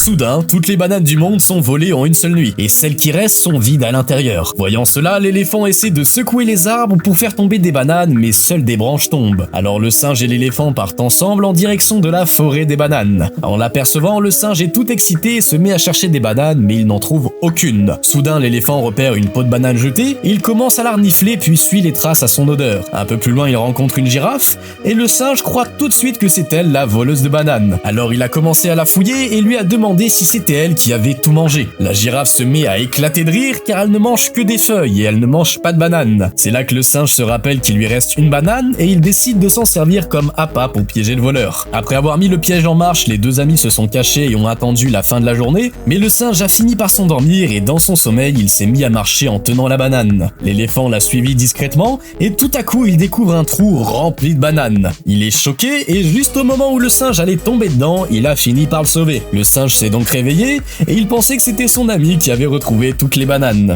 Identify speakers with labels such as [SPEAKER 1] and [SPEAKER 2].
[SPEAKER 1] Soudain, toutes les bananes du monde sont volées en une seule nuit, et celles qui restent sont vides à l'intérieur. Voyant cela, l'éléphant essaie de secouer les arbres pour faire tomber des bananes, mais seules des branches tombent. Alors le singe et l'éléphant partent ensemble en direction de la forêt des bananes. En l'apercevant, le singe est tout excité et se met à chercher des bananes, mais il n'en trouve aucune. Soudain, l'éléphant repère une peau de banane jetée, et il commence à la renifler puis suit les traces à son odeur. Un peu plus loin, il rencontre une girafe, et le singe croit tout de suite que c'est elle la voleuse de bananes. Alors il a commencé à la fouiller et lui a demandé si c'était elle qui avait tout mangé. La girafe se met à éclater de rire car elle ne mange que des feuilles et elle ne mange pas de bananes. C'est là que le singe se rappelle qu'il lui reste une banane et il décide de s'en servir comme appât pour piéger le voleur. Après avoir mis le piège en marche, les deux amis se sont cachés et ont attendu la fin de la journée, mais le singe a fini par s'endormir et dans son sommeil, il s'est mis à marcher en tenant la banane. L'éléphant l'a suivi discrètement et tout à coup, il découvre un trou rempli de bananes. Il est choqué et juste au moment où le singe allait tomber dedans, il a fini par le sauver. Le singe s'est donc réveillé et il pensait que c'était son ami qui avait retrouvé toutes les bananes.